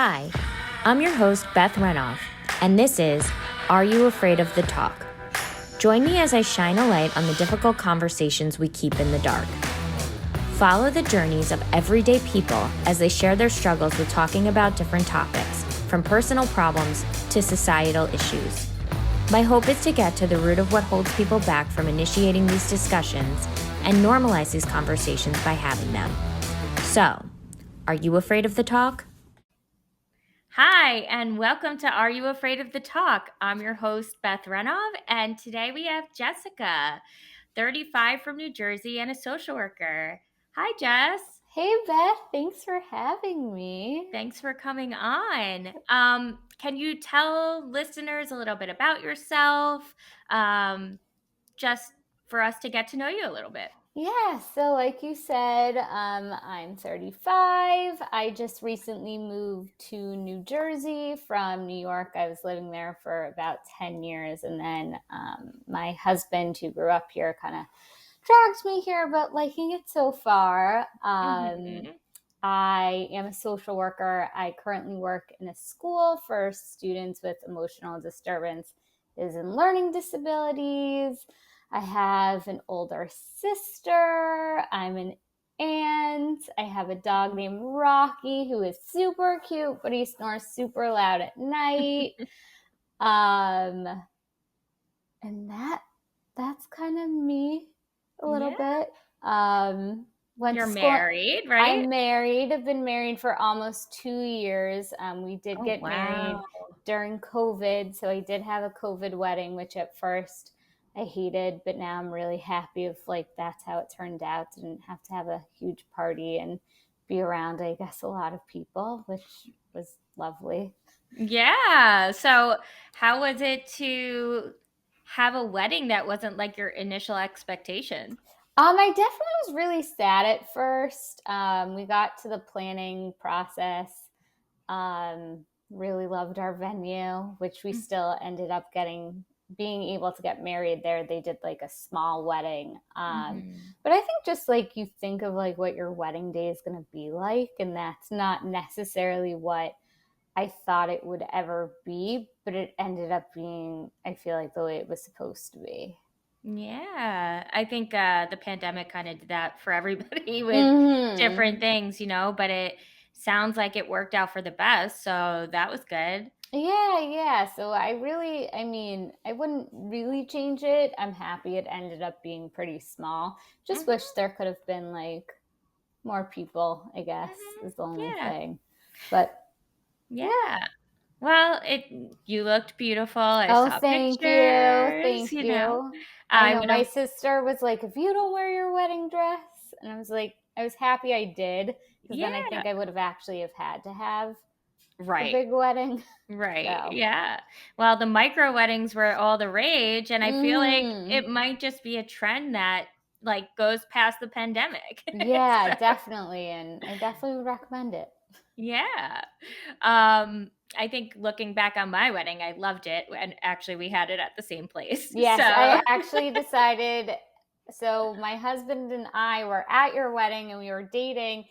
Hi, I'm your host, Beth Renoff, and this is Are You Afraid of the Talk? Join me as I shine a light on the difficult conversations we keep in the dark. Follow the journeys of everyday people as they share their struggles with talking about different topics, from personal problems to societal issues. My hope is to get to the root of what holds people back from initiating these discussions and normalize these conversations by having them. So, are you afraid of the talk? Hi, and welcome to Are You Afraid of the Talk? I'm your host, Beth Renov, and today we have Jessica, 35 from New Jersey and a social worker. Hi, Jess. Hey, Beth. Thanks for having me. Thanks for coming on. Can you tell listeners a little bit about yourself, just for us to get to know you a little bit? Yeah, so like you said, I'm 35. I just recently moved to New Jersey from New York. I was living there for about 10 years, and then my husband, who grew up here, kind of dragged me here, but liking it so far. I am a social worker. I currently work in a school for students with emotional disturbances and learning disabilities. I have an older sister. I'm an aunt. I have a dog named Rocky who is super cute, but he snores super loud at night. And that's kind of me a little bit. You're married, right? I'm married. I've been married for almost 2 years. We did get married during COVID, so I did have a COVID wedding, which at first I hated, but now I'm really happy of that's how it turned out. Didn't have to have a huge party and be around, I guess, a lot of people, which was lovely. Yeah. So how was it to have a wedding that wasn't like your initial expectation? I definitely was really sad at first. We got to the planning process. Really loved our venue, which we still ended up being able to get married there. They did like a small wedding. But I think just like you think of like what your wedding day is going to be like, and that's not necessarily what I thought it would ever be, but it ended up being, I feel like, the way it was supposed to be. Yeah, I think the pandemic kind of did that for everybody with different things, but it sounds like it worked out for the best. So that was good. Yeah. So I wouldn't really change it. I'm happy it ended up being pretty small. Just wish there could have been like more people, I guess, is the only thing. But yeah. Well, you looked beautiful. I saw thank you. pictures, Thank you. I I'm know my gonna sister was like, if you don't wear your wedding dress, and I was like, I was happy I did, because then I think I would have actually have had to have a big wedding. Right. So. Yeah. Well, the micro weddings were all the rage, and I feel like it might just be a trend that like goes past the pandemic. Yeah, definitely, and I definitely would recommend it. Yeah. I think looking back on my wedding, I loved it, and actually we had it at the same place. Yes, So I actually decided. So my husband and I were at your wedding, and we were dating,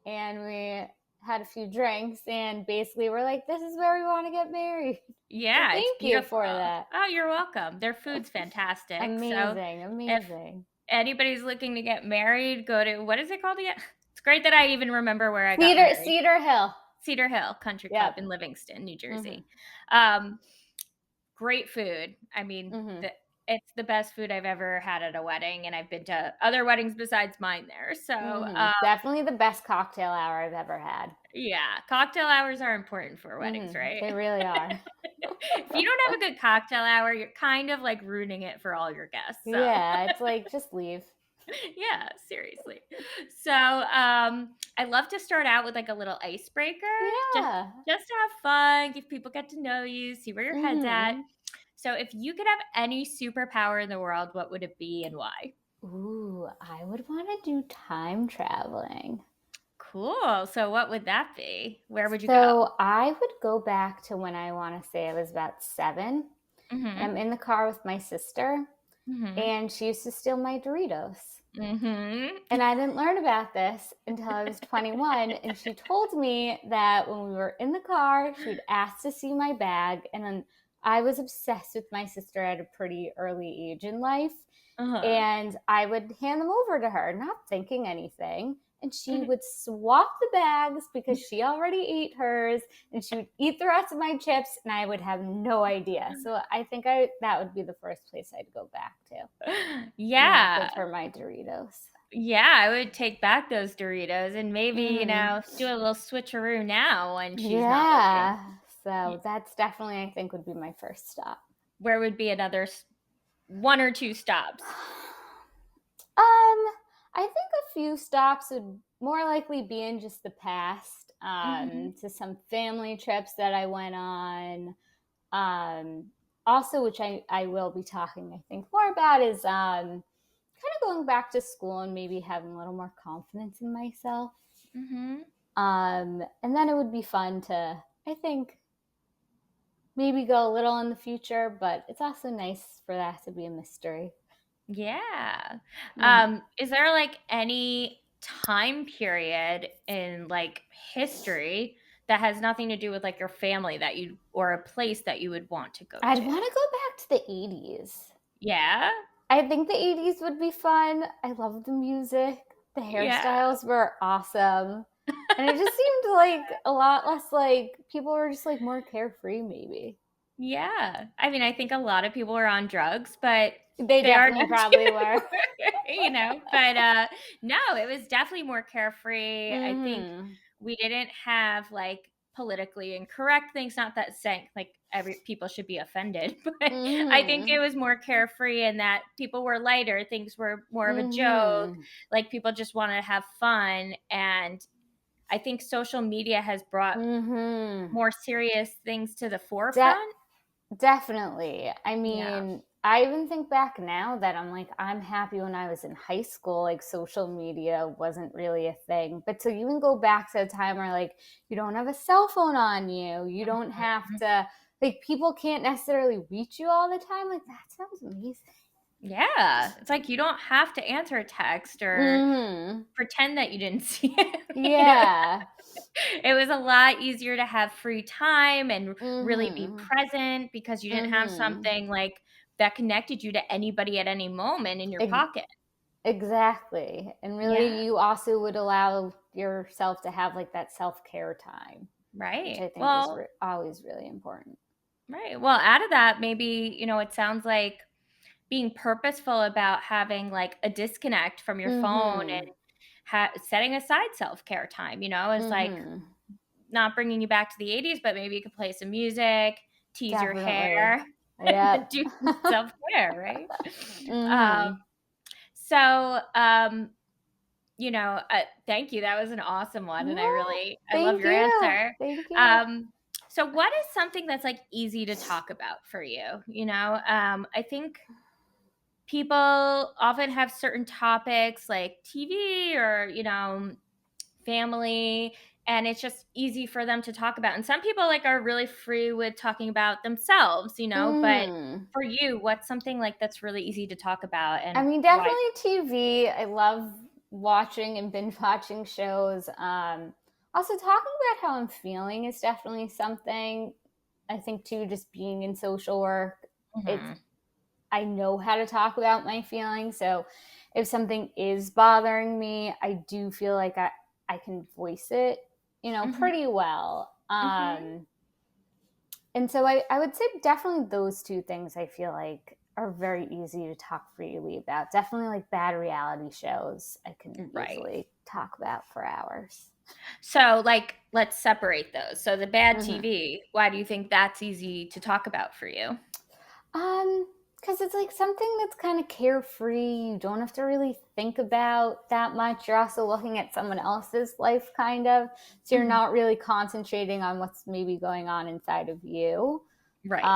and we had a few drinks, and basically we're like, this is where we want to get married. yeah, So it's thank you beautiful. for that. Oh, you're welcome. Their food's fantastic. So if Amazing. anybody's looking to get married, go to, what is it called again? It's great that I even remember where I got married. Cedar Hill. Cedar Hill Country Club in Livingston, New Jersey. Great food. I mean, it's the best food I've ever had at a wedding, and I've been to other weddings besides mine there. So definitely the best cocktail hour I've ever had. yeah, cocktail hours are important for weddings, right? They really are. If you don't have a good cocktail hour, you're kind of like ruining it for all your guests. So. Yeah, it's like, just leave. Yeah, seriously. So I love to start out with like a little icebreaker. Yeah. Just to have fun, give people get to know you, see where your head's at. So if you could have any superpower in the world, what would it be and why? Ooh, I would want to do time traveling. Cool. So what would that be? Where would you go? So I would go back to when I want to say I was about 7. I'm in the car with my sister, and she used to steal my Doritos. Mm-hmm. And I didn't learn about this until I was 21. And she told me that when we were in the car, she would ask to see my bag. And then I was obsessed with my sister at a pretty early age in life. Uh-huh. And I would hand them over to her, not thinking anything. And she Mhm. would swap the bags because she already ate hers, and she would eat the rest of my chips, and I would have no idea. So I think that would be the first place I'd go back to. Not Yeah. give her my Doritos. Yeah, I would take back those Doritos and maybe, Mm-hmm. do a little switcheroo now when she's not looking. Yeah. So that's definitely, I think, would be my first stop. Where would be another one or two stops? I think a few stops would more likely be in just the past, Mhm. to some family trips that I went on. Um, Also, which I will be talking, I think, more about is kind of going back to school and maybe having a little more confidence in myself. Mhm. And then it would be fun to, I think, maybe go a little in the future, but it's also nice for that to be a mystery. Yeah. Mm-hmm. Is there like any time period in like history that has nothing to do with like your family that you or a place that you would want to go I'd to? want to go back to the 80s. Yeah. I think the 80s would be fun. I love the music. The Yeah. hairstyles were awesome. And it just seemed like a lot less like people were just like more carefree, maybe. Yeah. I mean, I think a lot of people are on drugs, but They they are definitely good probably were. too, but no, it was definitely more carefree. I think Mm-hmm. we didn't have like politically incorrect things, not that saying like every people should be offended, but I think Mm-hmm. it was more carefree and that people were lighter, things were more of a joke, Mm-hmm. like people just wanted to have fun. And I think social media has brought Mm-hmm. more serious things to the De- forefront. Definitely. I Yeah. mean, I even think back now that I'm like, I'm happy when I was in high school, like social media wasn't really a thing. But to even go back to a time where like you don't have a cell phone on you, you don't have Mhm. to, like, people can't necessarily reach you all the time. Like, that sounds amazing. Yeah. It's like you don't have to answer a text or Mm-hmm. pretend that you didn't see it. Yeah. It was a lot easier to have free time and really be Mm-hmm. present because you didn't have Mm-hmm. something like that connected you to anybody at any moment in your Ex- pocket. exactly. And Yeah. really, you also would allow yourself to have like that self care time, which Right. I think is Well, always really important. right. Well, out of that, maybe, it sounds like being purposeful about having like a disconnect from your phone and Mm-hmm. setting aside self-care time, is like Mm-hmm. not bringing you back to the 80s, but maybe you could play some music, tease your Definitely. hair, and Yep. do some self-care, right? Um, Mm-hmm. so, thank you. That was an awesome one, and Yeah. I love Thank your you. answer. Thank you. So what is something that's like easy to talk about for you? I think people often have certain topics like TV or, family, and it's just easy for them to talk about. And some people like are really free with talking about themselves, but Mm. for you, what's something like that's really easy to talk about I and mean, why? definitely TV. I love watching and binge watching shows. Also, talking about how I'm feeling is definitely something. I think too, just being in social work, it's Mhm. I know how to talk about my feelings. So if something is bothering me, I do feel like I can voice it, Mhm. pretty well. Mhm. And so I would say definitely those two things I feel like are very easy to talk freely about. Definitely like bad reality shows, I can Right. easily talk about for hours. So, like, let's separate those. So, the bad Mm-hmm. TV, why do you think that's easy to talk about for you? Um, because it's like something that's kind of carefree. You don't have to really think about that much. You're also looking at someone else's life, kind of. So you're Mhm. not really concentrating on what's maybe going on inside of you. Right.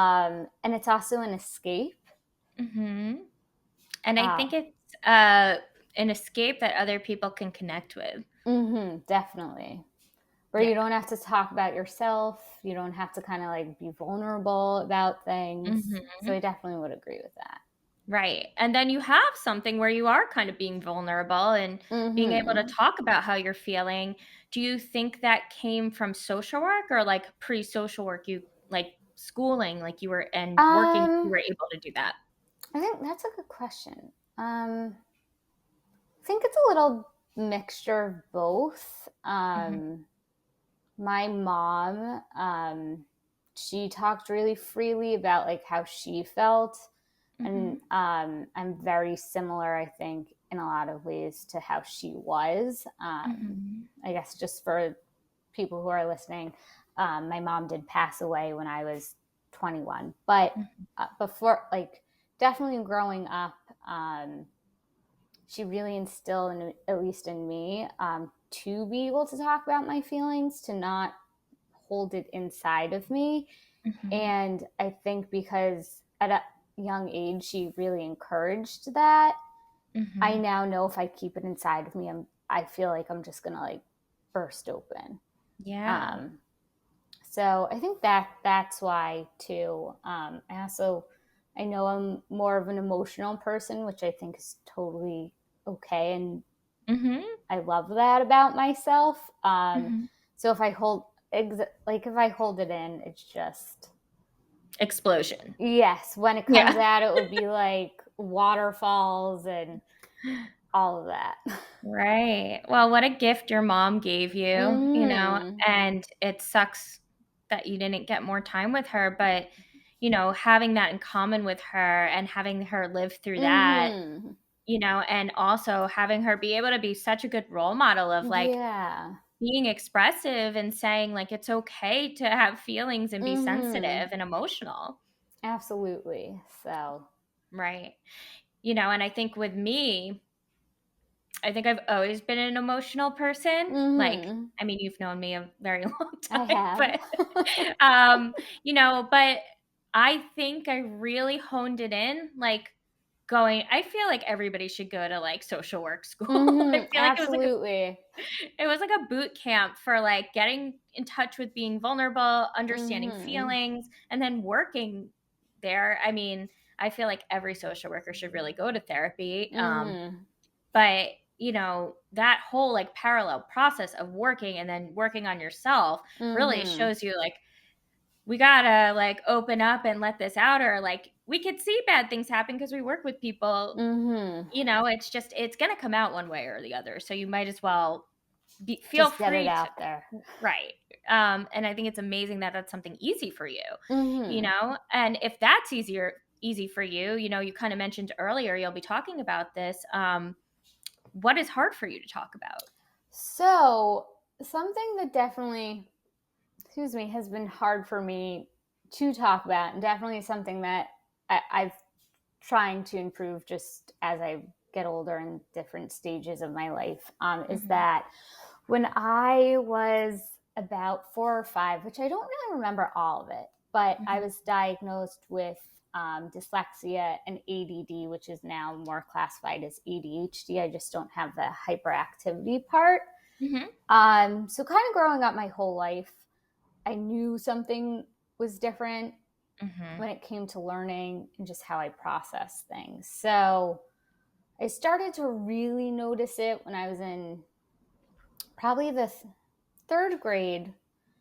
And it's also an escape. Mhm. And I Uh, think it's an escape that other people can connect with. definitely. Where Yeah. you don't have to talk about yourself. You don't have to kind of like be vulnerable about things. So Mhm. I definitely would agree with that. Right. And then you have something where you are kind of being vulnerable and being able to Mm-hmm. talk about how you're feeling. Do you think that came from social work or like pre-social work, you like schooling, like you were and working, you Um, were able to do that? I think that's a good question. I think it's a little mixture of both. Mhm. My mom, she talked really freely about like how she felt, and Mhm. I'm very similar, I think, in a lot of ways to how she was. Mhm. I guess just for people who are listening, my mom did pass away when I was 21, but Mhm. before, like, definitely growing up, she really instilled, at least in me, to be able to talk about my feelings, to not hold it inside of me. Mhm. And I think because at a young age, she really encouraged that. I Mhm. now know if I keep it inside of me, I feel like I'm just gonna like burst open. Yeah. Um, so I think that's why too. I also, I know I'm more of an emotional person, which I think is totally okay, and Mhm. I love that about myself. Mhm. So if I hold, like if I hold it in, it's just, Explosion. yes. When it comes Yeah. out, it would be like waterfalls and all of that. Right. Well, what a gift your mom gave you, Mm-hmm. and it sucks that you didn't get more time with her, but, having that in common with her and having her live through that, Mm-hmm. and also having her be able to be such a good role model of like Yeah. being expressive and saying like it's okay to have feelings and be Mm-hmm. sensitive and emotional. Absolutely. So. Right. And I think with me, I think I've always been an emotional person. Like, Mm-hmm. I mean, you've known me a very long I time, have. but um, but I think I really honed it in like I feel like everybody should go to like social work school. I Mm-hmm. feel like Absolutely. it was like a boot camp for like getting in touch with being vulnerable, understanding Mm-hmm. feelings, and then working there. I mean, I feel like every social worker should really go to therapy. Mm-hmm. But that whole like parallel process of working and then working on yourself really Mm-hmm. shows you like we gotta like open up and let this out, or like we could see bad things happen because we work with people. Mm-hmm. It's gonna come out one way or the other, so you might as well feel Just get it free to. out there. Right. And I think it's amazing that that's something easy for you, Mm-hmm. and if that's easy for you, you kind of mentioned earlier you'll be talking about this. What is hard for you to talk about? So, something that definitely, excuse me, has been hard for me to talk about, and definitely something that I've trying to improve just as I get older in different stages of my life, is Mhm. that when I was about 4 or 5, which I don't really remember all of it, but I Mhm. was diagnosed with dyslexia and ADD, which is now more classified as ADHD. I just don't have the hyperactivity part. Mhm. So kind of growing up my whole life, I knew something was different Mhm. when it came to learning and just how I process things. So I started to really notice it when I was in probably the third grade,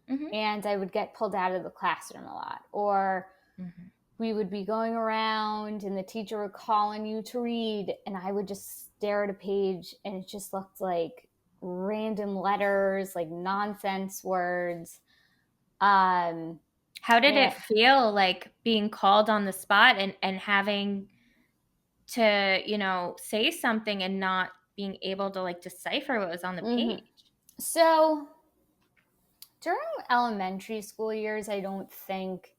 Mhm. and I would get pulled out of the classroom a lot. Or Mhm. we would be going around and the teacher would call on you to read, and I would just stare at a page and it just looked like random letters, like nonsense words. Um, How did it and feel like being called on the spot and having to, say something and not being able to like decipher what was on the mhm. page? So during elementary school years, I don't think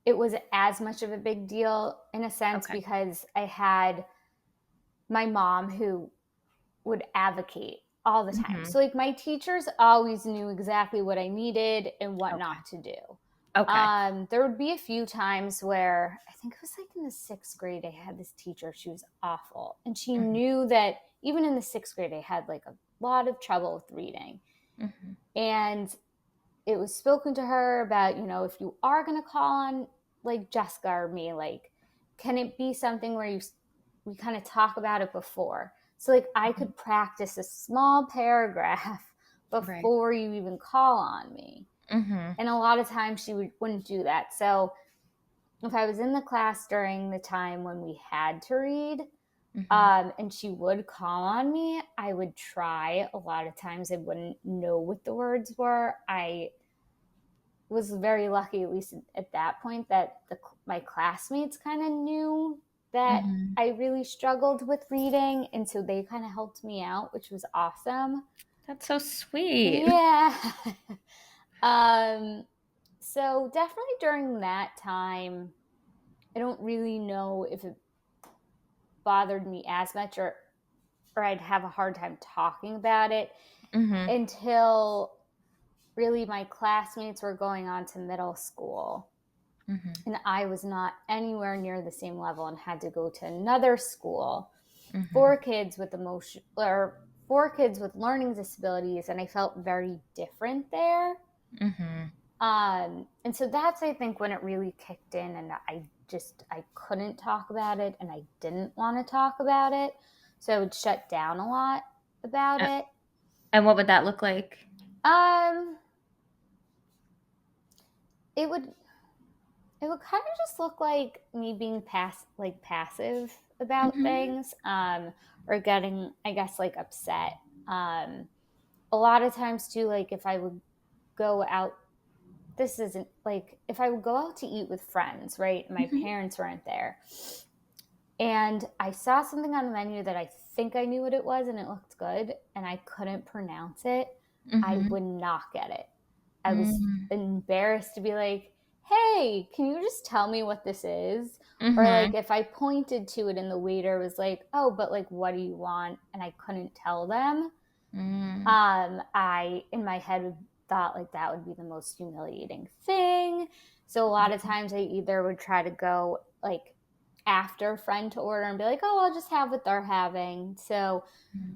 it was as much of a big deal in a sense Okay. because I had my mom who would advocate all the time. Mhm. So, like, my teachers always knew exactly what I needed and what Okay. not to do. Okay. There would be a few times where I think it was like in the sixth grade, I had this teacher. She was awful. And she Mhm. knew that even in the sixth grade, I had like a lot of trouble with reading. Mhm. And it was spoken to her about, if you are going to call on like Jessica or me, like, can it be something where we kind of talk about it before? So like I could practice a small paragraph Right. before you even call on me. Mm-hmm. And a lot of times she wouldn't do that. So if I was in the class during the time when we had to read, Mm-hmm. and she would call on me, I would try. A lot of times I wouldn't know what the words were. I was very lucky, at least at that point, that my classmates kind of knew that Mm-hmm. I really struggled with reading. And so they kind of helped me out, which was awesome. That's so sweet. Yeah. um, so definitely during that time, I don't really know if it bothered me as much, or I'd have a hard time talking about it Mm-hmm. until really my classmates were going on to middle school. Mm-hmm. And I was not anywhere near the same level and had to go to another school Mm-hmm. for kids with emotion or for kids with learning disabilities. And I felt very different there. Mm-hmm. And so that's, I think, when it really kicked in, and I couldn't talk about it, and I didn't want to talk about it. So I would shut down a lot about Uh, it. and what would that look like? Um, it would kind of just look like me being passive about Mm-hmm. things, or getting, I guess, like upset. Um, a lot of times too, like if I would go out, this isn't like if I would go out to eat with friends, right? My Mm-hmm. parents weren't there, and I saw something on the menu that I think I knew what it was and it looked good, and I couldn't pronounce it. I Mm-hmm. would not get it. I was Mm-hmm. embarrassed to be like, hey, can you just tell me what this is? Or Mm-hmm. like if I pointed to it and the waiter was like, oh, but like, what do you want? And I couldn't tell them. Mm-hmm. I, in my head, thought like that would be the most humiliating thing. So a lot of times I either would try to go like after a friend to order and be like, oh, I'll just have what they're having. So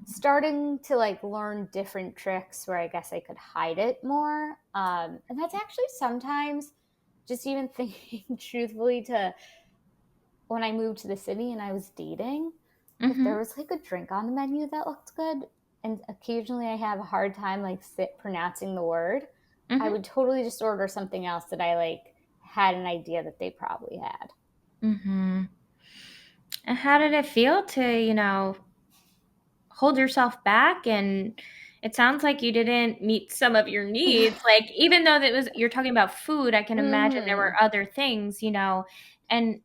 starting to like learn different tricks where I guess I could hide it more. And that's actually sometimes just even thinking truthfully to when I moved to the city and I was dating, if Mm-hmm. there was like a drink on the menu that looked good, and occasionally I have a hard time like pronouncing the word, I Mm-hmm. would totally just order something else that I like had an idea that they probably had. Mm-hmm. And how did it feel to, hold yourself back? And it sounds like you didn't meet some of your needs. Like, even though you're talking about food, I can imagine there Mm-hmm. were other things, and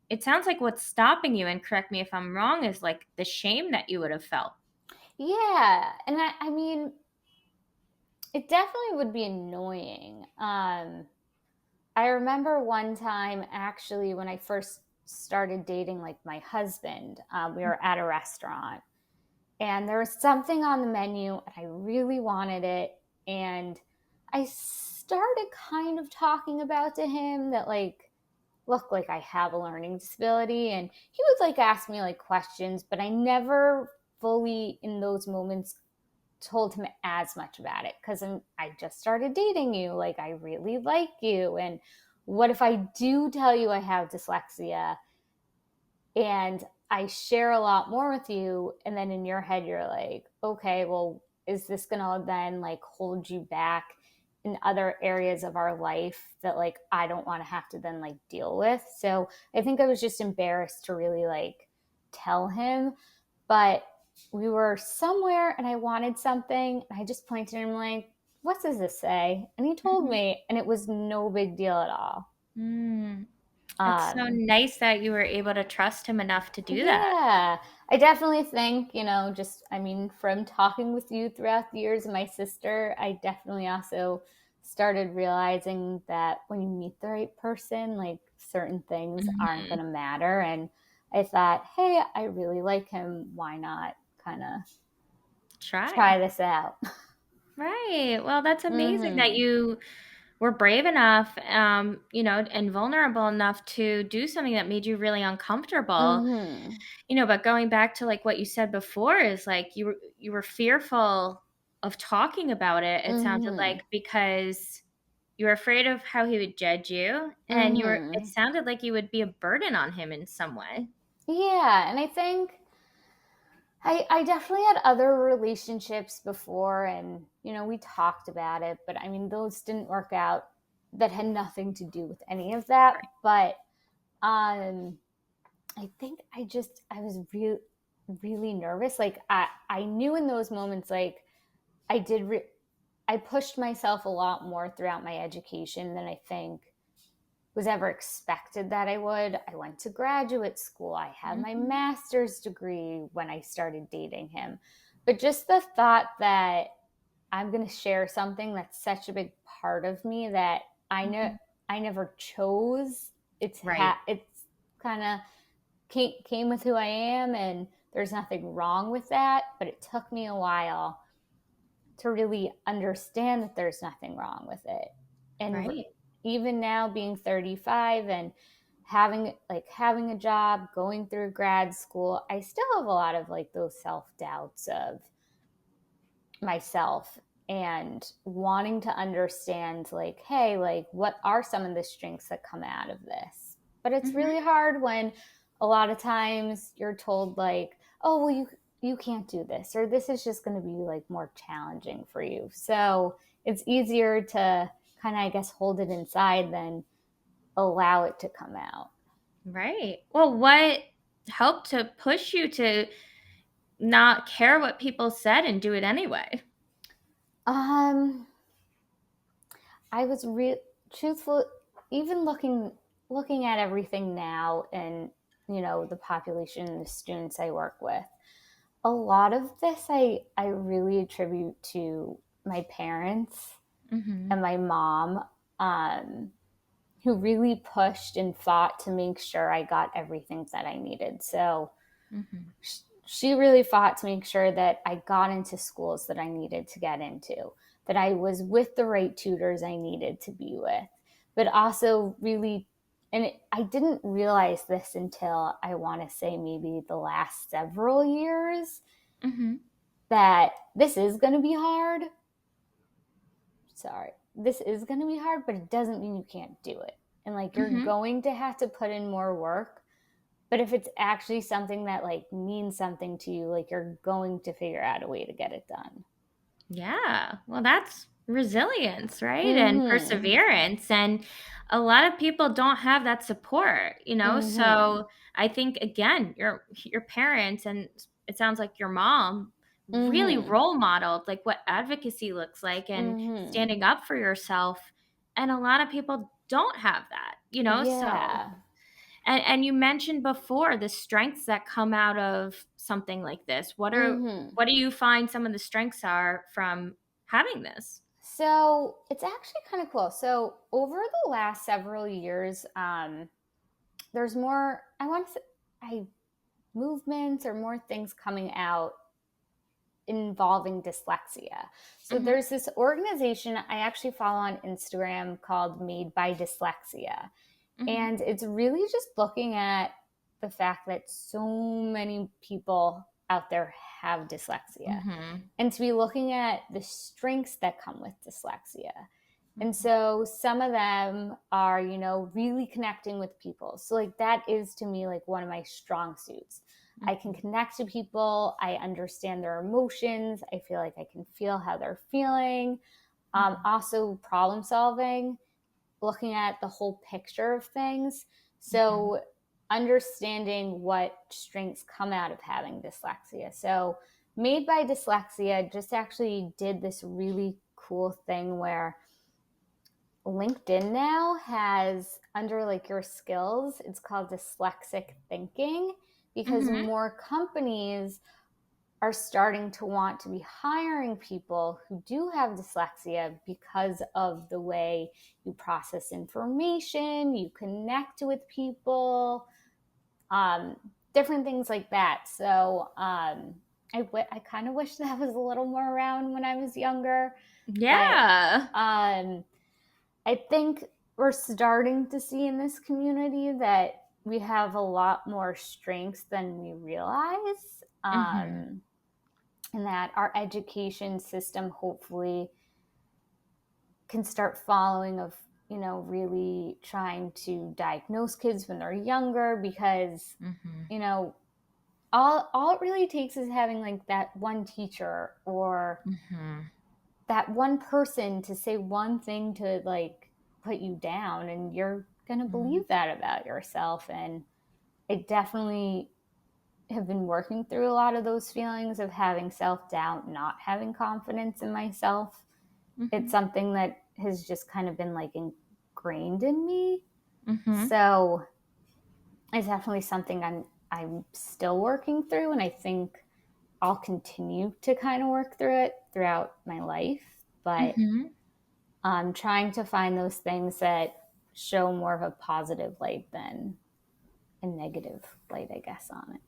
it sounds like what's stopping you, and correct me if I'm wrong, is like the shame that you would have felt. Yeah. And I mean, it definitely would be annoying. I remember one time actually when I first started dating like my husband, we were at a restaurant and there was something on the menu and I really wanted it. And I started kind of talking about to him that like, look, like I have a learning disability. And he would like ask me like questions, but I never fully in those moments told him as much about it because I just started dating you. Like, I really like you. And what if I do tell you I have dyslexia and I share a lot more with you? And then in your head, you're like, okay, well, is this going to then like hold you back in other areas of our life that like I don't want to have to then like deal with? So I think I was just embarrassed to really like tell him, but we were somewhere and I wanted something. And I just pointed at him like, what does this say? And he told Mhm. me, and it was no big deal at all. Mm. It's so Um, nice that you were able to trust him enough to do that. yeah, I definitely think, just, I mean, from talking with you throughout the years and my sister, I definitely also started realizing that when you meet the right person, like certain things aren't going Mhm. to matter. And I thought, hey, I really like him. Why not kind of Try. try this out? Right. Well, that's amazing that Mm-hmm. you were brave enough, and vulnerable enough to do something that made you really uncomfortable. Mm-hmm. But going back to like what you said before is like you were fearful of talking about it. It sounded Mm-hmm. like because you were afraid of how he would judge you, and it Mm-hmm. sounded like you would be a burden on him in some way. Yeah, and I think I definitely had other relationships before, and we talked about it, but I mean those didn't work out. That had nothing to do with any of that. Right. But I think I was really nervous. Like I knew in those moments, like I did. I pushed myself a lot more throughout my education than I think was ever expected that I would. I went to graduate school. I had my Mhm. master's degree when I started dating him. But just the thought that I'm going to share something that's such a big part of me that Mhm. I never chose. Right. It's kind of came with who I am, and there's nothing wrong with that, but it took me a while to really understand that there's nothing wrong with it. And Right. even now being 35 and having a job, going through grad school, I still have a lot of like those self-doubts of myself and wanting to understand like, hey, like what are some of the strengths that come out of this? But it's Mhm. really hard when a lot of times you're told like, oh well, you can't do this, or this is just going to be like more challenging for you. So it's easier to kind of, I guess, hold it inside than allow it to come out. Right. Well, what helped to push you to not care what people said and do it anyway? um I was truthful, even looking at everything now, and the population, the students I work with. A lot of this I really attribute to my parents Mhm. and my mom, um, who really pushed and fought to make sure I got everything that I needed. So Mhm. she really fought to make sure that I got into schools that I needed to get into, that I was with the right tutors I needed to be with, but also really, and I didn't realize this until I want to say maybe the last several years, Mhm. that this is going to be hard. Sorry. This is going to be hard, but it doesn't mean you can't do it. And like you're Mhm. going to have to put in more work. But if it's actually something that like means something to you, like you're going to figure out a way to get it done. Yeah. Well, that's resilience, right? And Mhm. perseverance. And a lot of people don't have that support, you know? Mhm. So I think again, your parents and it sounds like your mom really Mhm. role modeled like what advocacy looks like and Mhm. standing up for yourself. And a lot of people don't have that, you know? So Yeah. and you mentioned before the strengths that come out of something like this. Mhm. What do you find some of the strengths are from having this? So it's actually kind of cool. So over the last several years, there's more. I want to say, I movements or more things coming out involving dyslexia. So Mhm, there's this organization I actually follow on Instagram called Made by Dyslexia. mhm, And it's really just looking at the fact that so many people out there have dyslexia, mhm, and to be looking at the strengths that come with dyslexia. And mhm, so some of them are, really connecting with people. So, like, that is to me like one of my strong suits. I can mhm, connect to people. I understand their emotions. I feel like I can feel how they're feeling. mhm, Also, problem solving, looking at the whole picture of things. mhm, So, understanding what strengths come out of having dyslexia. So, Made by Dyslexia just actually did this really cool thing where LinkedIn now has, under like your skills, it's called dyslexic thinking, because mhm, more companies are starting to want to be hiring people who do have dyslexia because of the way you process information, you connect with people, um, different things like that. So I kind of wish that was a little more around when I was younger, but yeah. um, I think we're starting to see in this community that we have a lot more strengths than we realize. Mhm, And that our education system hopefully can start following of, really trying to diagnose kids when they're younger, because, all it really takes is having like that one teacher or that one person to say one thing to like put you down, and you're going to believe that about yourself. And I definitely have been working through a lot of those feelings of having self-doubt, not having confidence in myself. It's something that has just kind of been like ingrained in me. So it's definitely something I'm still working through, and I think I'll continue to kind of work through it throughout my life. But I'm trying to find those things that show more of a positive light than a negative light, I guess, on it.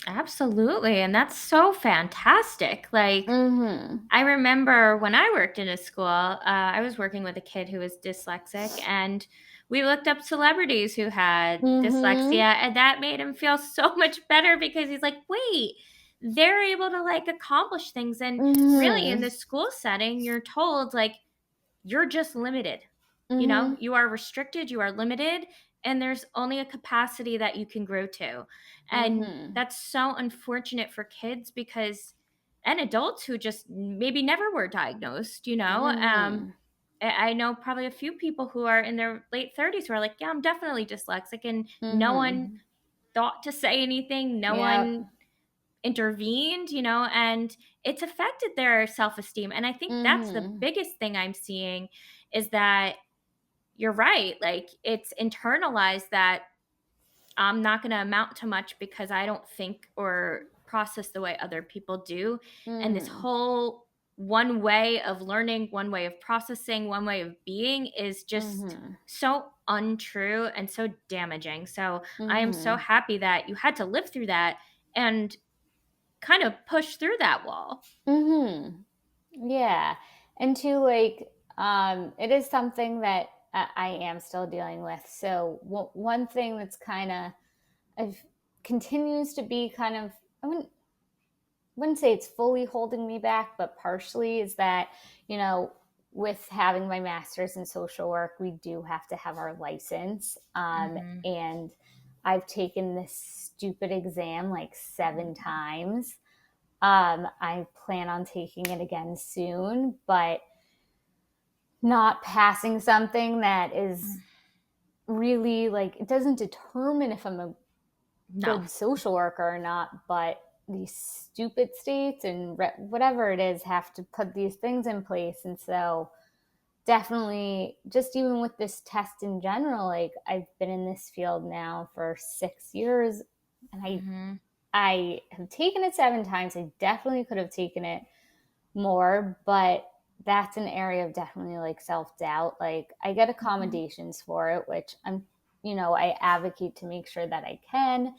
Absolutely. And that's so fantastic. Like, I remember when I worked in a school, I was working with a kid who was dyslexic, and we looked up celebrities who had dyslexia, and that made him feel so much better because he's like, wait, they're able to like accomplish things. And really, in the school setting, you're told, like, you're just limited. You are restricted, you are limited, and there's only a capacity that you can grow to. And that's so unfortunate for kids because, and adults who just maybe never were diagnosed. I know probably a few people who are in their late 30s who are like, yeah, I'm definitely dyslexic. And no one thought to say anything. No Yep. one intervened, and it's affected their self-esteem. And I think that's the biggest thing I'm seeing is that you're right. Like, it's internalized that I'm not going to amount to much because I don't think or process the way other people do. And this whole one way of learning, one way of processing, one way of being is just so untrue and so damaging. So I am so happy that you had to live through that and kind of push through that wall. Yeah. And to like, it is something that I am still dealing with. So one thing that's kind of, I've continues to be kind of, I wouldn't say it's fully holding me back, but partially is that, with having my master's in social work, we do have to have our license. And I've taken this stupid exam like 7 times. I plan on taking it again soon, but not passing something that is really like, it doesn't determine if I'm a good social worker or not, but these stupid states and whatever it is have to put these things in place. And so definitely, just even with this test in general, like I've been in this field now for 6 years, and I have taken it 7 times. I definitely could have taken it more, but that's an area of definitely like self-doubt. Like I get accommodations for it, which I advocate to make sure that I can.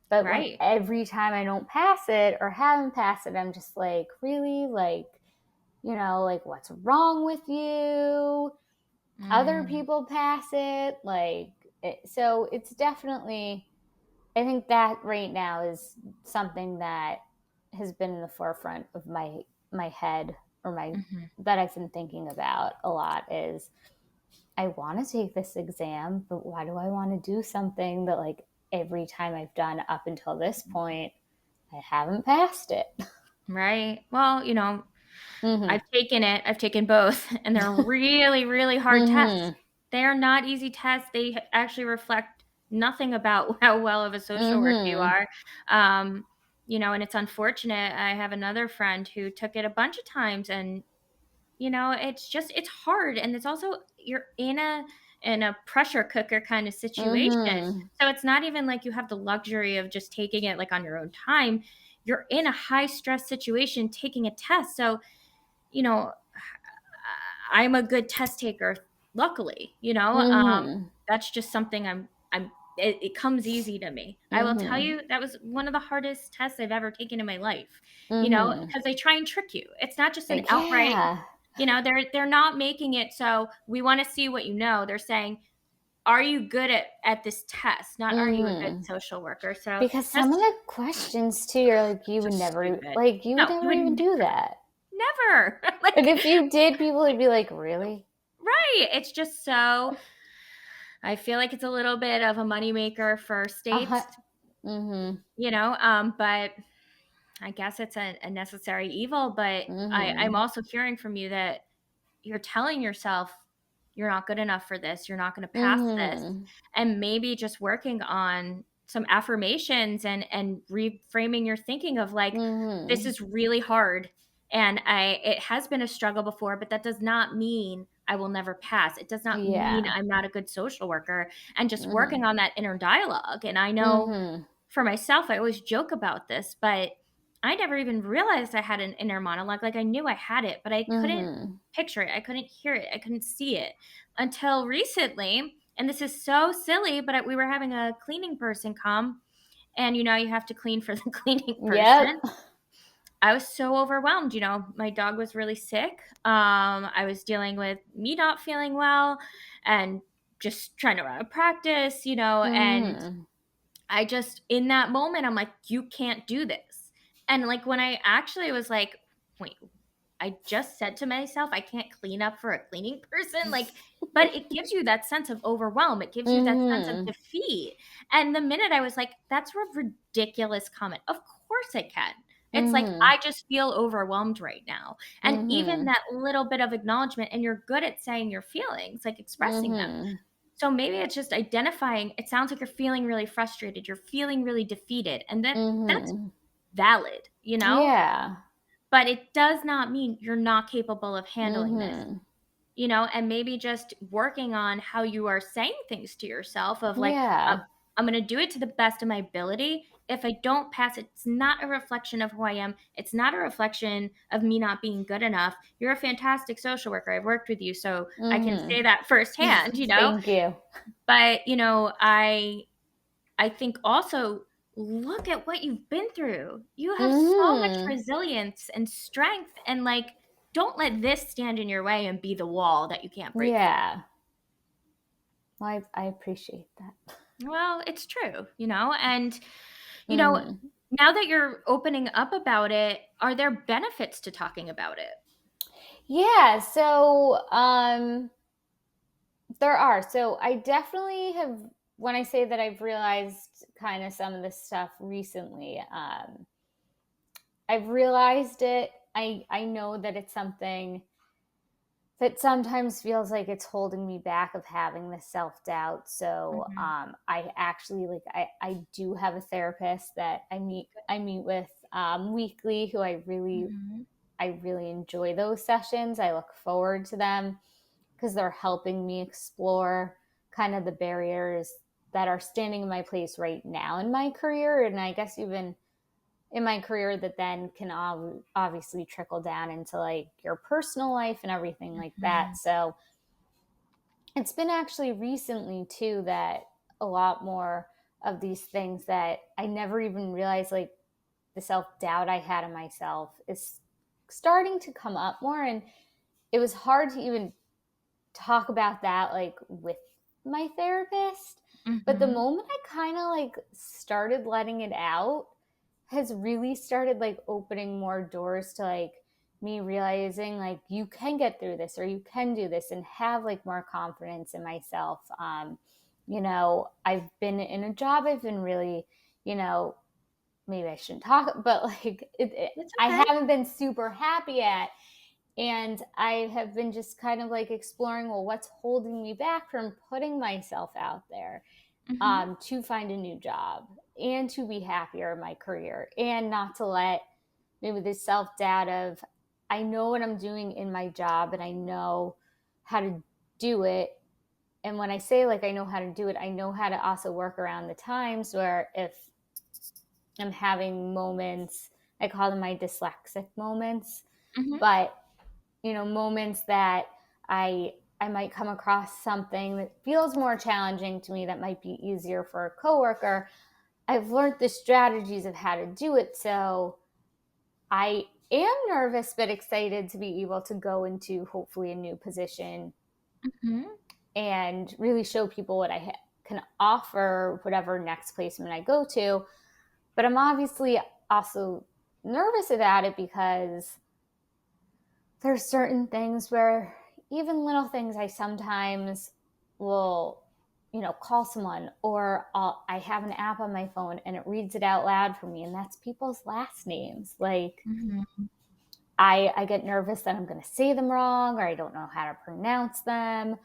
But when every time I don't pass it or haven't passed it, I'm just like, really? Like, like what's wrong with you? Other people pass it. So it's definitely, I think that right now is something that has been in the forefront of my head, or that I've been thinking about a lot is, I want to take this exam, but why do I want to do something that like every time I've done up until this point, I haven't passed it? Right. Well, I've taken it. I've taken both, and they're really, really hard tests. They are not easy tests. They actually reflect nothing about how well of a social worker you are. And it's unfortunate. I have another friend who took it a bunch of times, and it's hard, and it's also you're in a pressure cooker kind of situation. So it's not even like you have the luxury of just taking it like on your own time. You're in a high stress situation taking a test. So you know, I'm a good test taker, luckily, that's just something it comes easy to me. I will tell you that was one of the hardest tests I've ever taken in my life, because they try and trick you. It's not just an outright, they're not making it. So we want to see what They're saying, are you good at this test? Not are you a good social worker? So because some of the questions too, you're like, you would never even do that. Never. And if you did, people would be like, really? agree. It's just so, I feel like it's a little bit of a moneymaker for states, Mm-hmm. but I guess it's a necessary evil. But I'm Mm-hmm. also hearing from you that you're telling yourself you're not good enough for this, you're not going to pass this, Mm-hmm. and maybe just working on some affirmations and reframing your thinking of like, this Mm-hmm. is really hard, and it has been a struggle before, but that does not mean I will never pass. It does not mean Yeah. I'm not a good social worker, and just Mm-hmm. working on that inner dialogue. And I know Mm-hmm. for myself, I always joke about this, but I never even realized I had an inner monologue. Like, I knew I had it, but I couldn't Mm-hmm. picture it. I couldn't hear it. I couldn't see it until recently. And this is so silly, but we were having a cleaning person come, and you have to clean for the cleaning Yep. person. I was so overwhelmed. My dog was really sick. I was dealing with me not feeling well and just trying to run a practice, and Mm-hmm. I just, in that moment, I'm like, you can't do this. And like when I actually was like, wait, I just said to myself, I can't clean up for a cleaning person. Like, but it gives you that sense of overwhelm. It gives you that sense of Mm-hmm. defeat. And the minute I was like, that's a ridiculous comment. Of course I can. It's like, Mm-hmm. I just feel overwhelmed right now. And even Mm-hmm. that little bit of acknowledgement, and you're good at saying your feelings, like expressing them. Mm-hmm. So maybe it's just identifying, it sounds like you're feeling really frustrated, you're feeling really defeated, and that's Mm-hmm. valid. Yeah. But it does not mean you're not capable of handling this. Mm-hmm. And maybe just working on how you are saying things to yourself of like, Yeah. I'm going to do it to the best of my ability. If I don't pass, it's not a reflection of who I am. It's not a reflection of me not being good enough. You're a fantastic social worker. I've worked with you, so I can Mm-hmm. say that firsthand. Thank you. But, I think also look at what you've been through. You have so much Mm-hmm. resilience and strength, and like, don't let this stand in your way and be the wall that you can't break through. Yeah. Well, I appreciate that. Well, it's true. And you know, Mm-hmm. now that you're opening up about it, are there benefits to talking about it? Yeah, so there are. So I definitely have, when I say that I've realized kind of some of this stuff recently, I've realized it. I know that it's something that sometimes feels like it's holding me back of having this self-doubt. So Mhm. I actually like I do have a therapist that I meet with weekly, who Mhm. I really enjoy those sessions. I look forward to them because they're helping me explore kind of the barriers that are standing in my place right now in my career, and I guess even in my career that then can obviously trickle down into like your personal life and everything like that. Mhm. So it's been actually recently too that a lot more of these things that I never even realized, like the self-doubt I had in myself, is starting to come up more. And it was hard to even talk about that like with my therapist, but the Mhm. moment I kind of like started letting it out has really started like opening more doors to like me realizing like you can get through this or you can do this and have like more confidence in myself. I've been in a job I've been really, you know maybe I shouldn't talk, but like It's I okay. haven't been super happy at. And I have been just kind of like exploring, well, what's holding me back from putting myself out there, Mhm. to find a new job and to be happier in my career, and not to let maybe this self doubt of, I know what I'm doing in my job and I know how to do it. And when I say like I know how to do it, I know how to also work around the times where if I'm having moments, I call them my dyslexic moments, Mhm. but moments that I might come across something that feels more challenging to me that might be easier for a coworker. I've learned the strategies of how to do it. So I am nervous but excited to be able to go into hopefully a new position Mhm. and really show people what I can offer, whatever next placement I go to. But I'm obviously also nervous about it because there's certain things where even little things, I sometimes will, call someone, or I have an app on my phone and it reads it out loud for me, and that's people's last names. Like, Mm-hmm. I get nervous that I'm going to say them wrong, or I don't know how to pronounce them.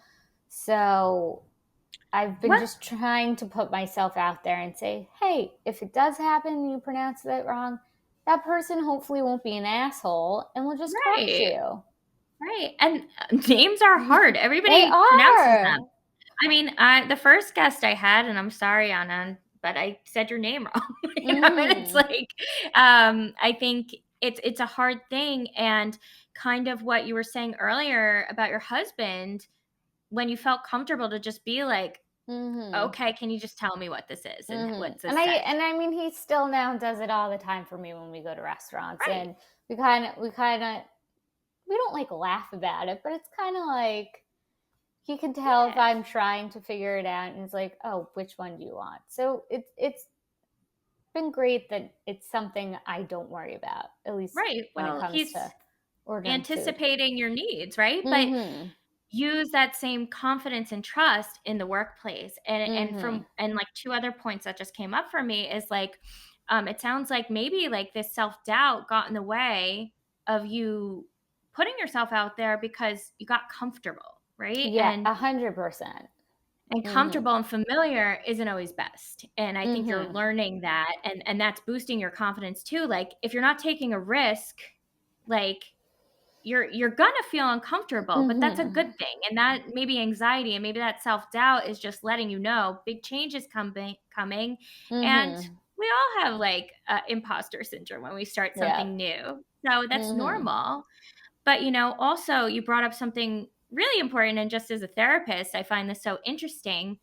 So I've been What? just trying to put myself out there and say, hey, if it does happen and you pronounce it wrong, that person hopefully won't be an asshole and will just correct Right. you. Right. And names are hard. They Everybody pronounces them. are. I mean, the first guest I had, and I'm sorry, Anna, but I said your name wrong. And it's Mm-hmm. like, I think it's a hard thing. And kind of what you were saying earlier about your husband, when you felt comfortable to just be like, Mm-hmm. okay, can you just tell me what this is and Mm-hmm. what And this I says? and I mean, he still now does it all the time for me when we go to restaurants, Right. and we kind of we don't like laugh about it, but it's kind of like he can tell if Yeah. I'm trying to figure it out, and it's like, oh, which one do you want? So it's been great that it's something I don't worry about, at least Right. when it Well, comes he's to ordering food. anticipating your needs, right? But Mm-hmm. use that same confidence and trust in the workplace. Mm-hmm. And like two other points that just came up for me is like, it sounds like maybe like this self-doubt got in the way of you putting yourself out there because you got comfortable, right? Yeah, 100%. And Mm-hmm. comfortable and familiar isn't always best. And I think you're Mm-hmm. learning that, and that's boosting your confidence too. Like if you're not taking a risk, like you're gonna feel uncomfortable, but that's a Mm-hmm. good thing. And that maybe anxiety and maybe that self-doubt is just letting you know big change is coming. And Mm-hmm. we all have like imposter syndrome when we start Yeah. something new. So that's Mm-hmm. normal. But also you brought up something really important, and just as a therapist, I find this so interesting,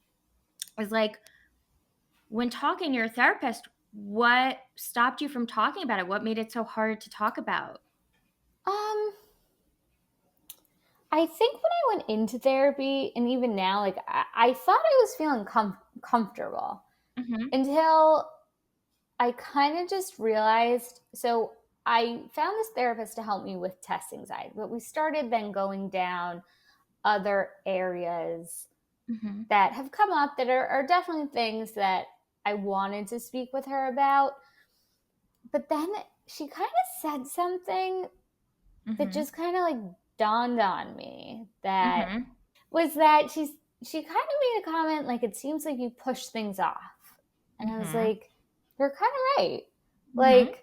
is like when talking to your therapist, what stopped you from talking about it? What made it so hard to talk about? Um, I think when I went into therapy, and even now, like I thought I was feeling comfortable Mhm. until I kind of just realized. So I found this therapist to help me with test anxiety, but we started then going down other areas Mhm. that have come up that are definitely things that I wanted to speak with her about. But then she kind of said something that Mhm. just kind of like dawned on me, that Mhm. was that she kind of made a comment like, it seems like you push things off. And I was Mhm. like, you're kind of right. Mhm. Like,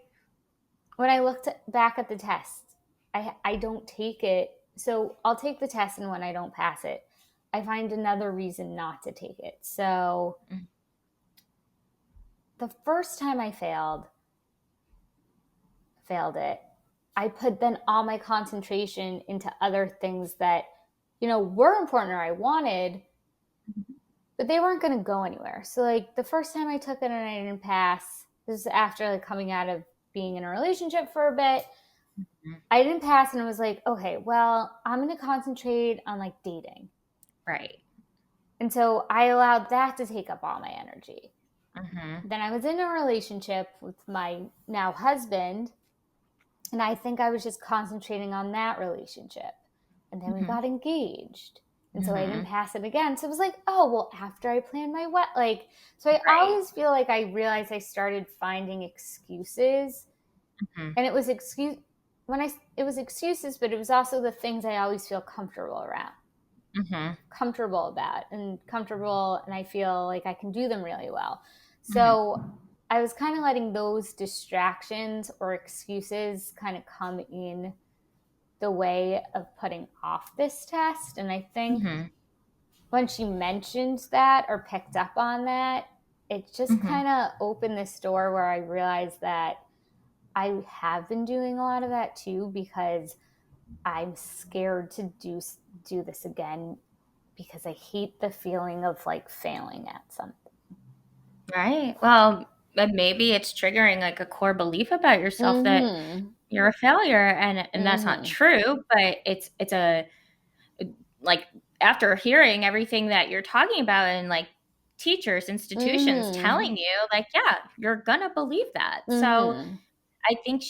when I looked back at the test, I don't take it. So I'll take the test, and when I don't pass it, I find another reason not to take it. So Mhm. the first time I failed it, I put then all my concentration into other things that, were important or I wanted, but they weren't going to go anywhere. So like the first time I took it and I didn't pass, this is after like coming out of being in a relationship for a bit. Mhm. I didn't pass, and I was like, okay, well, I'm going to concentrate on like dating. Right. And so I allowed that to take up all my energy. Mhm. Then I was in a relationship with my now husband, and I think I was just concentrating on that relationship. And then we Mhm. got engaged. And so I didn't Mhm. pass it again. So it was like, oh, well, after I planned my like, so I Right. always feel like I realized I started finding excuses. Mhm. And it was it was excuses, but it was also the things I always feel Mhm. comfortable about, and comfortable, and I feel like I can do them really well. Mhm. So I was kind of letting those distractions or excuses kind of come in the way of putting off this test. And I think Mhm. when she mentioned that or picked up on that, it just Mhm. kind of opened this door where I realized that I have been doing a lot of that too, because I'm scared to do this again, because I hate the feeling of like failing at something. Right. Well, but maybe it's triggering like a core belief about yourself that Mhm. you're a failure, and that's not Mhm. true, but it's a like after hearing everything that you're talking about, and like teachers, institutions Mhm. telling you like, yeah, you're gonna believe that. So Mhm. I think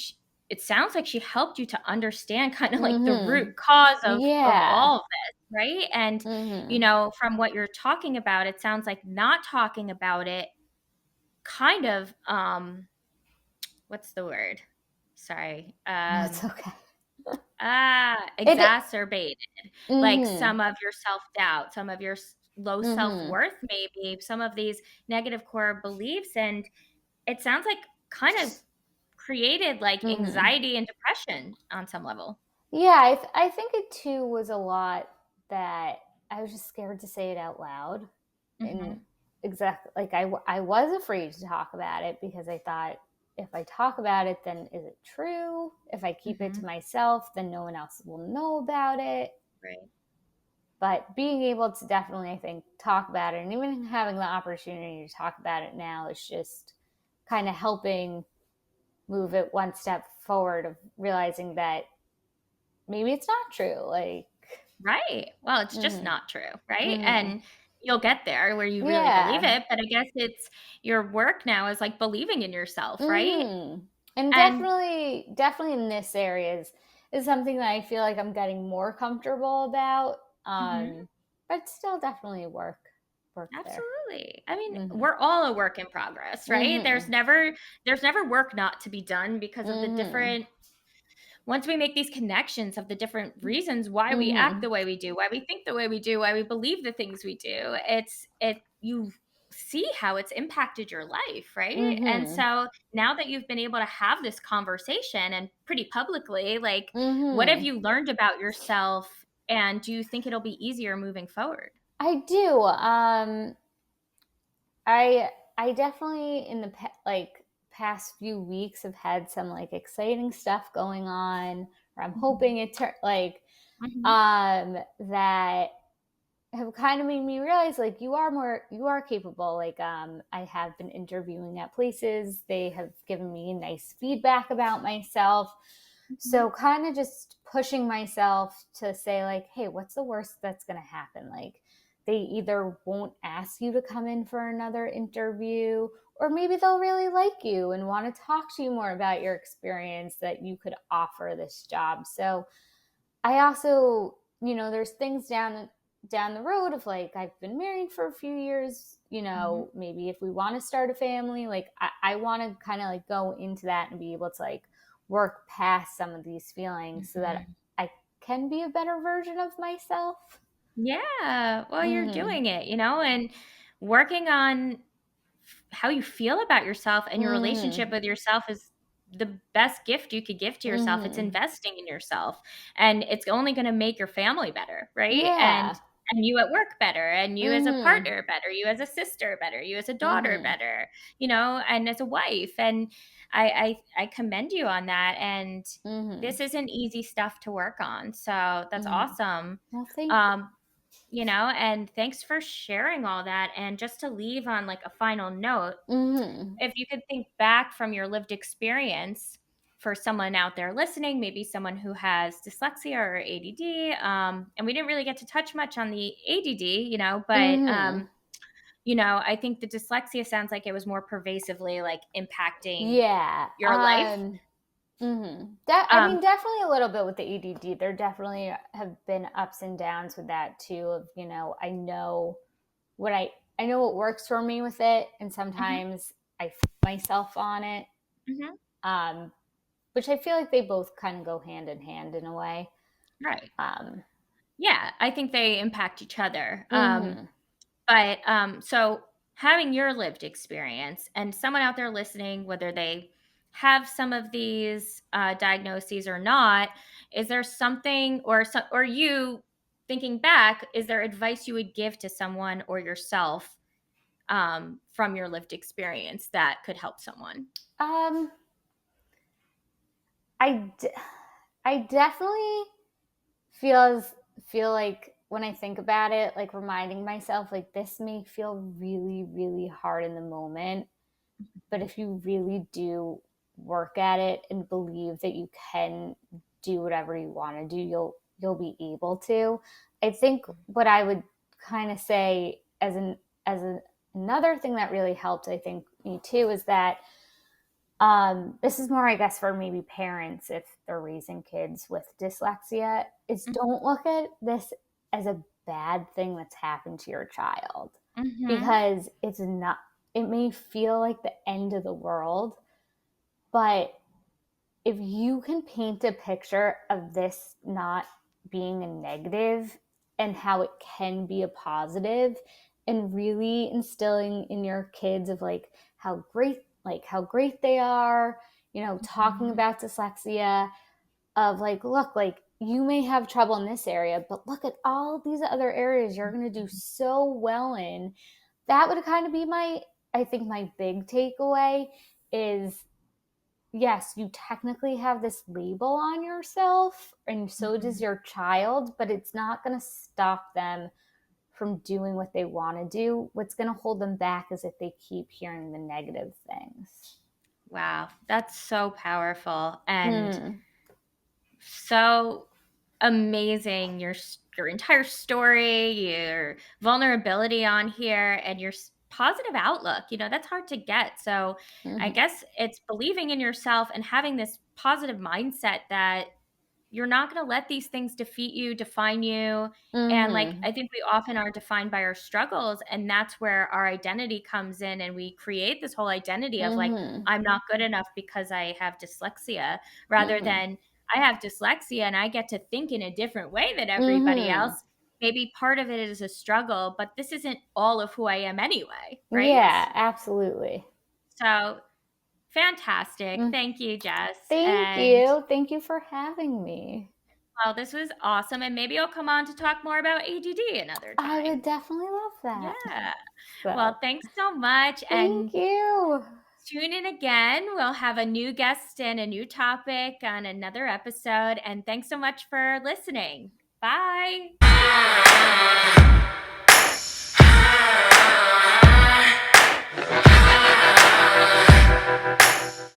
it sounds like she helped you to understand kind of like the Mm-hmm. root cause of Yeah. all of this, right? And, Mm-hmm. from what you're talking about, it sounds like not talking about it kind of, what's the word? Sorry. No, it's okay. It. Exacerbated like Mm-hmm. some of your self-doubt, some of your low Mm-hmm. self-worth, maybe some of these negative core beliefs. And it sounds like kind of created like Mm-hmm. anxiety and depression on some level. Yeah, I think it too was a lot that I was just scared to say it out loud. And Hmm. exactly, like I was afraid to talk about it because I thought if I talk about it, then is it true? If I keep it to Hmm. myself, then no one else will know about it. Right. But being able to definitely, I think, talk about it and even having the opportunity to talk about it now is just kind of helping move it one step forward of realizing that maybe it's not true. Like, Right. Well, it's just mm-hmm, not true, right? mm-hmm. And you'll get there where you really believe Yeah, it, but I guess it's your work now is like believing in yourself, right? mm-hmm. And And definitely in this area is something that I feel like I'm getting more comfortable about. mhm. But still definitely work there. Absolutely. I mean, Mm-hmm. we're all a work in progress, right? Mm-hmm. There's never work not to be done because of the Mm-hmm. different once we make these connections of the different reasons why we act Mm-hmm. the way we do, why we think the way we do, why we believe the things we do, it you see how it's impacted your life, right? And Mm-hmm. so now that you've been able to have this conversation and pretty publicly, like what have Mm-hmm. you learned about yourself and do you think it'll be easier moving forward? I do. I definitely in the past few weeks have had some like exciting stuff going on, or I'm hoping Mhm. it Mhm. that have kind of made me realize like you are capable. Like I have been interviewing at places, they have given me nice feedback about myself, Mhm. so kind of just pushing myself to say like, hey, what's the worst that's going to happen? Like they either won't ask you to come in for another interview, or maybe they'll really like you and want to talk to you more about your experience that you could offer this job. So I also, there's things down the road of like I've been married for a few years, Mhm. maybe if we want to start a family, like I want to kind of like go into that and be able to like work past some of these feelings so that Mhm. I can be a better version of myself. Yeah. Well, you're Mhm. doing it, and working on how you feel about yourself and your relationship Mhm. with yourself is the best gift you could give to yourself. It's Mhm. investing in yourself and it's only going to make your family better, right? Yeah. And you at work better and you as a Mhm. partner better, you as a sister better, you as a daughter Mhm. better, and as a wife. And I commend you on that. And Mhm. this isn't easy stuff to work on. So that's Mhm. awesome. Well, thank you. Um, and thanks for sharing all that. And just to leave on like a final note, Mhm. if you could think back from your lived experience for someone out there listening, maybe someone who has dyslexia or ADD, and we didn't really get to touch much on the ADD, but Mhm. I think the dyslexia sounds like it was more pervasively like impacting Yeah. your life. I Um, mean, definitely a little bit with the ADD. There definitely have been ups and downs with that too. Of what I know what works for me with it, and mhm, sometimes I find myself on it. mhm, Um, which I feel like they both kind of go hand in hand in a way. right. Um, Yeah, I think they impact each other. mm-hmm, But so having your lived experience and someone out there listening, whether they have some of these diagnoses or not, is there something or you thinking back, is there advice you would give to someone or yourself from your lived experience that could help someone? um, I, d- I definitely feels feel like when I think about it, like reminding myself, like this may feel really, really hard in the moment, but if you really do work at it and believe that you can do whatever you want to do, you'll be able to. I think what I would kind of say another thing that really helped, I think me too, is that This is more, I guess, for maybe parents if they're raising kids with dyslexia, is don't look at this as a bad thing that's happened to your child, Mm-hmm. because it's not, it may feel like the end of the world, but if you can paint a picture of this not being a negative and how it can be a positive, and really instilling in your kids of how great they are, talking Mm-hmm. about dyslexia, of like, look, like you may have trouble in this area, but look at all these other areas you're going to do so well in. That would kind of be I think my big takeaway is, yes, you technically have this label on yourself, and so does Mm-hmm. your child, but it's not going to stop them from doing what they want to do. What's going to hold them back is if they keep hearing the negative things. Wow, that's so powerful and Mm. so amazing. Your entire story, your vulnerability on here, and your positive outlook. That's hard to get. So, I Mm-hmm. guess it's believing in yourself and having this positive mindset that you're not going to let these things defeat you, define you. And like, Mm-hmm. I think we often are defined by our struggles. And that's where our identity comes in. And we create this whole identity of like, Mm-hmm. I'm not good enough because I have dyslexia, rather Mm-hmm. than I have dyslexia and I get to think in a different way than everybody Mm-hmm. else. Maybe part of it is a struggle, but this isn't all of who I am anyway. Right. Yeah, absolutely. So fantastic. Mm. Thank you, Jess. Thank And you. Thank you for having me. well, this was awesome. And maybe you'll come on to talk more about ADD another I would time. definitely love that. Yeah. So, Well, thanks so much. thank And you. tune in again. We'll have a new guest and a new topic on another episode. And thanks so much for listening. Bye.